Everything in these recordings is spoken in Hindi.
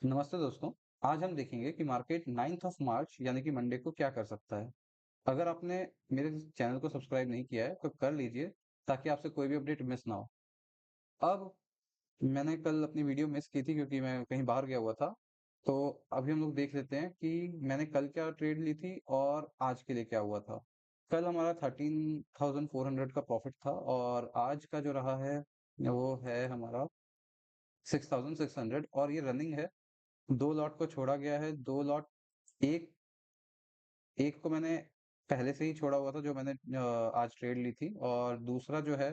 नमस्ते दोस्तों। आज हम देखेंगे कि मार्केट 9th ऑफ मार्च यानी कि मंडे को क्या कर सकता है। अगर आपने मेरे चैनल को सब्सक्राइब नहीं किया है तो कर लीजिए ताकि आपसे कोई भी अपडेट मिस ना हो। अब मैंने कल अपनी वीडियो मिस की थी क्योंकि मैं कहीं बाहर गया हुआ था। तो अभी हम लोग देख लेते हैं कि मैंने कल क्या ट्रेड ली थी और आज के लिए क्या हुआ था। कल हमारा 13,400 का प्रॉफिट था और आज का जो रहा है वो है हमारा 6,600 और ये रनिंग है। 2 लॉट को छोड़ा गया है, 2 लॉट एक एक को मैंने पहले से ही छोड़ा हुआ था जो मैंने आज ट्रेड ली थी और दूसरा जो है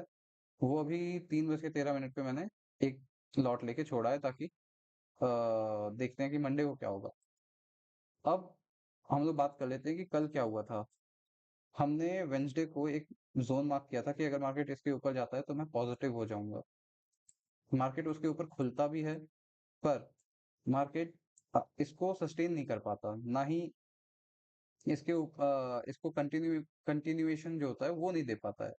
वो अभी 3:13 पे मैंने एक लॉट लेके छोड़ा है ताकि देखते हैं कि मंडे को क्या होगा। अब हम लोग बात कर लेते हैं कि कल क्या हुआ था। हमने वेडनेसडे को एक ज़ोन मार्क किया था कि अगर मार्केट इसके ऊपर जाता है तो मैं पॉज़िटिव हो जाऊँगा। मार्केट उसके ऊपर खुलता भी है, पर मार्केट इसको सस्टेन नहीं कर पाता, ना ही इसको कंटिन्यूएशन जो होता है वो नहीं दे पाता है।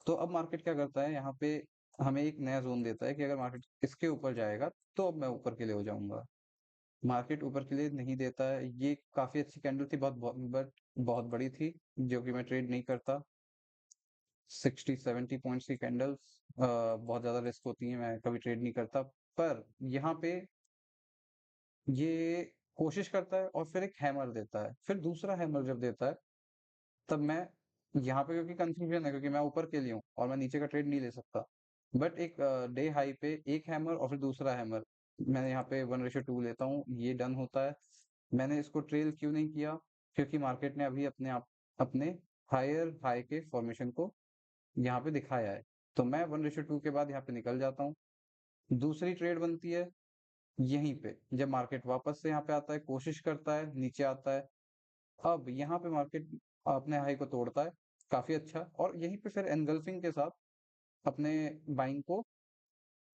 तो अब मार्केट क्या करता है यहाँ पे हमें एक नया ज़ोन देता है कि अगर मार्केट इसके ऊपर जाएगा तो अब मैं ऊपर के लिए हो जाऊँगा। मार्केट ऊपर के लिए नहीं देता है, ये काफ़ी अच्छी कैंडल थी बट बहुत बड़ी थी जो कि मैं ट्रेड नहीं करता। 60-70 पॉइंट्स की कैंडल्स बहुत ज़्यादा रिस्क होती हैं, मैं कभी ट्रेड नहीं करता। पर यहाँ पे ये कोशिश करता है और फिर एक हैमर देता है, फिर दूसरा हैमर जब देता है तब मैं यहाँ पे क्योंकि कन्फ्यूज़न है क्योंकि मैं ऊपर के लिए हूँ और मैं नीचे का ट्रेड नहीं ले सकता। बट एक डे हाई पे एक हैमर और फिर दूसरा हैमर, मैं यहाँ पे 1:2 लेता हूँ, ये डन होता है। मैंने इसको ट्रेल क्यों नहीं किया? क्योंकि मार्केट ने अभी अपने हायर हाई के फॉर्मेशन को यहाँ पे दिखाया है। तो मैं 1:2 के बाद यहाँ पे निकल जाता हूँ। दूसरी ट्रेड बनती है यहीं पे, जब मार्केट वापस से यहाँ पे आता है, कोशिश करता है, नीचे आता है। अब यहाँ पे मार्केट अपने हाई को तोड़ता है, काफ़ी अच्छा और यहीं पे फिर एनगल्फिंग के साथ अपने बाइंग को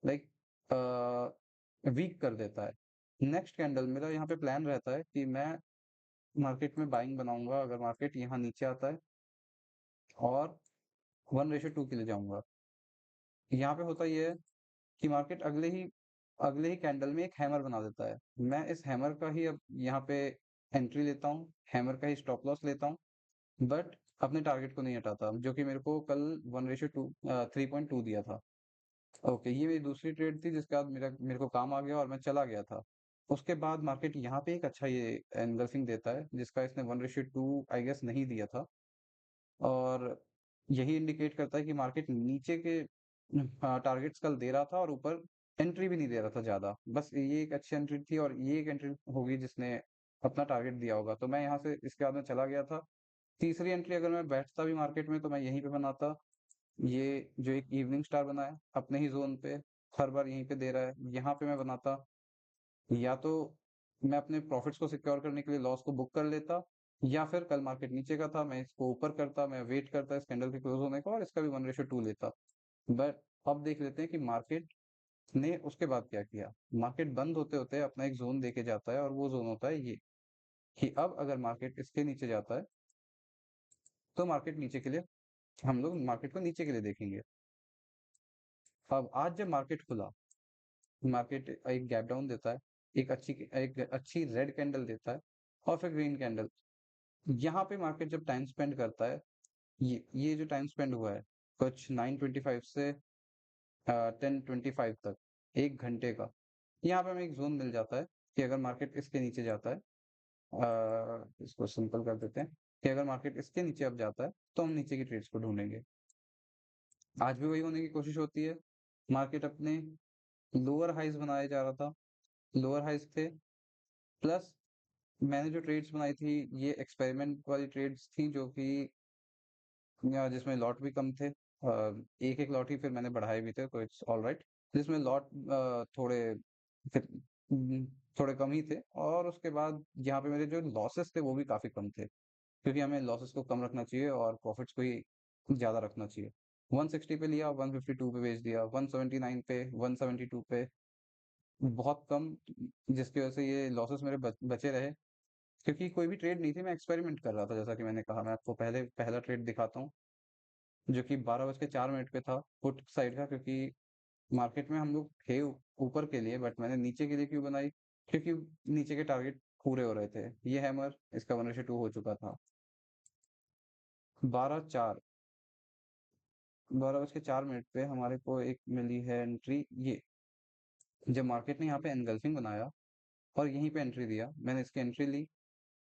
लाइक वीक कर देता है। नेक्स्ट कैंडल मेरा यहाँ पे प्लान रहता है कि मैं मार्केट में बाइंग बनाऊँगा अगर मार्केट यहाँ नीचे आता है और 1:2 के लिए जाऊँगा। यहाँ पे होता ये है कि मार्केट अगले ही कैंडल में एक हैमर बना देता है। मैं इस हैमर का ही अब यहाँ पे एंट्री लेता हूँ, हैमर का ही स्टॉप लॉस लेता हूँ। बट अपने टारगेट को नहीं हटाता, जो कि मेरे को कल 3.2 दिया था। ओके, ये मेरी दूसरी ट्रेड थी जिसके बाद मेरे को काम आ गया और मैं चला गया था। उसके बाद मार्केट यहाँ पे एक अच्छा ये एंगल्फिंग देता है जिसका इसने 1:2 आई गेस नहीं दिया था और यही इंडिकेट करता है कि मार्केट नीचे के टारगेट्स कल दे रहा था और ऊपर एंट्री भी नहीं दे रहा था ज़्यादा। बस ये एक अच्छी एंट्री थी और ये एक एंट्री होगी जिसने अपना टारगेट दिया होगा। तो मैं यहाँ से इसके बाद में चला गया था। तीसरी एंट्री अगर मैं बैठता भी मार्केट में तो मैं यहीं पे बनाता। ये जो एक इवनिंग स्टार बना है अपने ही ज़ोन पे, हर बार यहीं पे दे रहा है, यहाँ पे मैं बनाता। या तो मैं अपने प्रॉफ़िट्स को सिक्योर करने के लिए लॉस को बुक कर लेता या फिर कल मार्केट नीचे का था, मैं इसको ऊपर करता, मैं वेट करता इस कैंडल के क्लोज़ होने का और इसका भी 1:2 लेता। बट अब देख लेते हैं कि मार्केट ने उसके बाद क्या किया। मार्केट बंद होते-होते अपना एक ज़ोन देके जाता है और वो ज़ोन होता है ये, कि अब अगर मार्केट इसके नीचे जाता है, तो मार्केट नीचे के लिए हम लोग मार्केट को नीचे के लिए देखेंगे। अब आज जब मार्केट खुला, मार्केट एक गैप डाउन देता है, एक अच्छी रेड कैंडल देता है और फिर ग्रीन कैंडल। यहाँ पे मार्केट जब टाइम स्पेंड करता है, ये जो टाइम स्पेंड हुआ है, कुछ 9:25 से 10:25 तक, 1 घंटे का, यहाँ पे हमें एक ज़ोन मिल जाता है कि अगर मार्केट इसके नीचे जाता है इसको सिंपल कर देते हैं कि अगर मार्केट इसके नीचे अब जाता है, तो हम नीचे की ट्रेड्स को ढूँढेंगे। आज भी वही होने की कोशिश होती है। मार्केट अपने लोअर हाइज़ बनाए जा रहा था, लोअर हाइज़ थे प्लस मैंने जो ट्रेड्स बनाई थी, ये एक्सपेरिमेंट वाली ट्रेड्स थी जो कि जिसमें लॉट भी कम थे। एक-एक लॉट ही फिर मैंने बढ़ाए भी थे, तो इट्स ऑलराइट। जिसमें लॉट थोड़े फिर थोड़े कम ही थे और उसके बाद यहाँ पे मेरे जो लॉसेस थे, वो भी काफ़ी कम थे। क्योंकि हमें लॉसेस को कम रखना चाहिए और प्रॉफिट्स को ही ज़्यादा रखना चाहिए। 160 पे लिया, 152 पे बेच दिया, 179 पे, 172 पे, बहुत कम जिसकी वज़ह से ये लॉसेस मेरे बचे रहे। क्योंकि कोई भी ट्रेड नहीं थी, मैं एक्सपेरिमेंट कर रहा था जैसा कि मैंने कहा। मैं आपको पहले पहला ट्रेड दिखाता हूँ, जो कि 12:04 पे था पुट साइड का क्योंकि मार्केट में हम लोग थे ऊपर के लिए बट मैंने नीचे के लिए क्यों बनाई? क्योंकि नीचे के टारगेट पूरे हो रहे थे। ये हैमर, इसका 1:2 हो चुका था। 12:04, 12:04 पे हमारे को एक मिली है एंट्री ये, जब मार्केट ने यहाँ पे एनगल्फिंग बनाया और यहीं पे एंट्री दिया, मैंने इसकी एंट्री ली।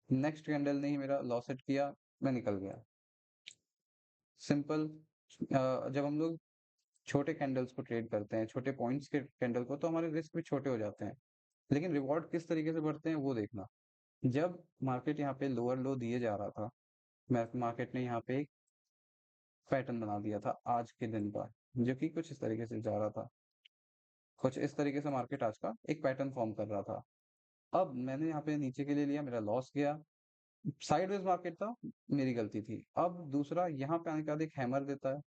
नेक्स्ट कैंडल ने ही मेरा लॉस हिट किया, मैं निकल गया। सिंपल। जब हम लोग छोटे कैंडल्स को ट्रेड करते हैं, छोटे पॉइंट्स के कैंडल को, तो हमारे रिस्क भी छोटे हो जाते हैं, लेकिन रिवॉर्ड किस तरीके से बढ़ते हैं वो देखना। जब मार्केट यहाँ पे लोअर लो दिए जा रहा था, मार्केट ने यहाँ पे एक पैटर्न बना दिया था आज के दिन का, जो कि कुछ इस तरीके से जा रहा था। कुछ इस तरीके से मार्केट आज का एक पैटर्न फॉर्म कर रहा था। अब मैंने यहाँ पे नीचे के लिए लिया, मेरा लॉस गया। साइडवेज मार्केट था, मेरी गलती थी। अब दूसरा, यहाँ पे आने के बाद एक हैमर देता है।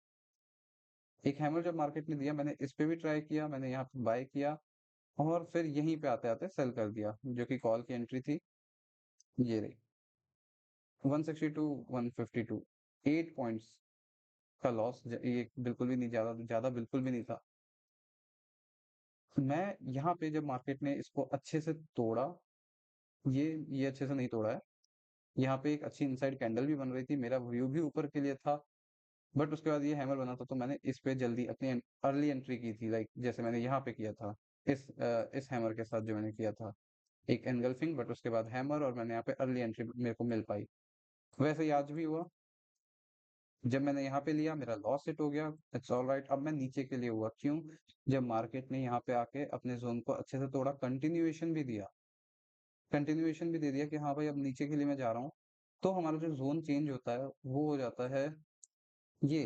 एक हैमर जब मार्केट ने दिया, मैंने इस पे भी ट्राई किया, मैंने यहाँ पे बाय किया और फिर यहीं पे आते-आते सेल कर दिया, जो कि कॉल की एंट्री थी, ये रही। 162, 152, 8 पॉइंट्स का लॉस। ये बिल्कुल भी नहीं, ज़्यादा ज़्यादा बिल्कुल भी नहीं था। मैं यहाँ पे जब मार्केट ने इसको अच्छे से तोड़ा, ये अच्छे से नहीं तोड़ा है। यहाँ पे एक अच्छी इनसाइड कैंडल भी बन रही थी, मेरा व्यू भी ऊपर के लिए था, बट उसके बाद ये हैमर बना था, तो मैंने इस पे जल्दी अपनी अर्ली एंट्री की थी, लाइक जैसे मैंने यहाँ पे किया था, इस हैमर के साथ जो मैंने किया था। एक एनगल्फिंग, बट उसके बाद हैमर, और मैंने यहाँ पे अर्ली एंट्री मेरे को मिल पाई। वैसे ही आज भी हुआ। जब मैंने यहाँ पे लिया, मेरा लॉस हिट हो गया, इट्स ऑलराइट। अब मैं नीचे के लिए हुआ, क्यों? जब मार्केट ने यहाँ पे आके अपने ज़ोन को अच्छे से तोड़ा, कंटिन्यूएशन भी दे दिया कि हाँ भाई, अब नीचे के लिए मैं जा रहा हूँ। तो हमारा जो ज़ोन चेंज होता है, वो हो जाता है ये।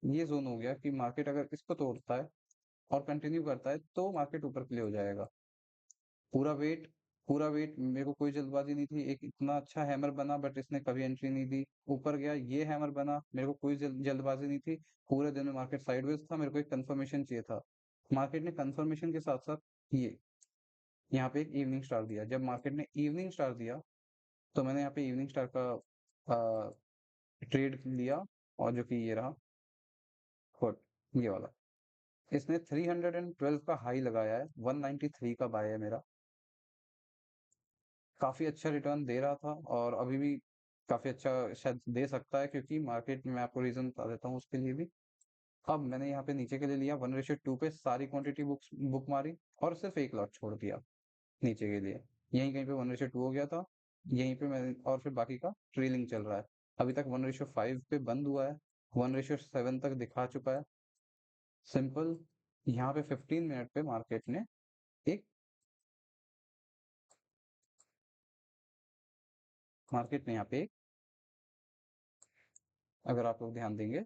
ये ज़ोन हो गया कि मार्केट अगर इसको तोड़ता है और कंटिन्यू करता है, तो मार्केट ऊपर के लिए हो जाएगा। पूरा वेट पूरा वेट, मेरे को कोई जल्दबाज़ी नहीं थी। एक इतना अच्छा हैमर बना, बट इसने कभी एंट्री नहीं दी। ऊपर गया, ये हैमर बना, मेरे को कोई जल्दबाज़ी नहीं थी। पूरे दिन में मार्केट साइडवेज था, मेरे को एक कन्फर्मेशन चाहिए था। मार्केट ने कन्फर्मेशन के साथ-साथ ये यहाँ पे एक इवनिंग स्टार दिया। जब मार्केट ने इवनिंग स्टार दिया, तो मैंने यहाँ पे इवनिंग स्टार का ट्रेड लिया, और जो कि ये रहा पुट, ये वाला। इसने 312 का हाई लगाया है, 193 का बाय है मेरा। काफ़ी अच्छा रिटर्न दे रहा था, और अभी भी काफ़ी अच्छा शायद दे सकता है, क्योंकि मार्केट में मैं आपको रीज़न बता देता हूँ उसके लिए भी। अब मैंने यहाँ पे नीचे के लिए लिया, 1:2 पे सारी क्वांटिटी बुक मारी, और सिर्फ एक लॉट छोड़ दिया नीचे के लिए। यहीं कहीं पे 1:2 हो गया था, यहीं पे मैं, और फिर बाकी का ट्रेलिंग चल रहा है। अभी तक 1:5 पे बंद हुआ है, 1:7 तक दिखा चुका है। सिंपल। यहाँ पे 15 मिनट पे एक मार्केट ने यहाँ पे, अगर आप लोग ध्यान देंगे,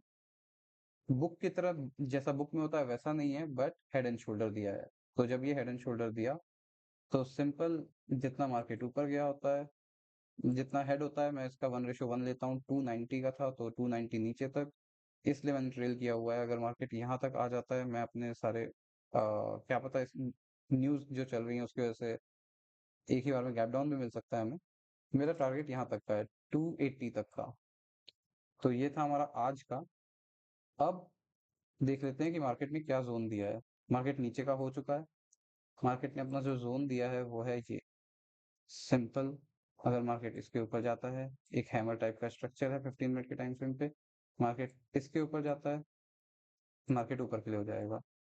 बुक की तरह, जैसा बुक में होता है वैसा नहीं है, बट हेड एंड शोल्डर दिया है। तो जब ये हेड एंड शोल्डर दिया, तो सिंपल, जितना मार्केट ऊपर गया होता है, जितना हेड होता है, मैं इसका 1:1 लेता हूँ। 290 का था, तो 290 नीचे तक, इसलिए मैंने ट्रेल किया हुआ है। अगर मार्केट यहाँ तक आ जाता है, मैं अपने सारे क्या पता, इस न्यूज़ जो चल रही है उसकी वजह से एक ही बार में गैप डाउन भी मिल सकता है हमें। मेरा टारगेट यहाँ तक का है, 280 तक का। तो ये था हमारा आज का। अब देख लेते हैं कि मार्केट ने क्या ज़ोन दिया है। मार्केट नीचे का हो चुका है। मार्केट ने अपना जो ज़ोन दिया है वो है ये। सिंपल। अगर मार्केट इसके ऊपर जाता है, एक हैमर टाइप का स्ट्रक्चर है 15 मिनट के टाइम फ्रेम पे, मार्केट इसके ऊपर जाता है, मार्केट ऊपर के लिए हो जाएगा।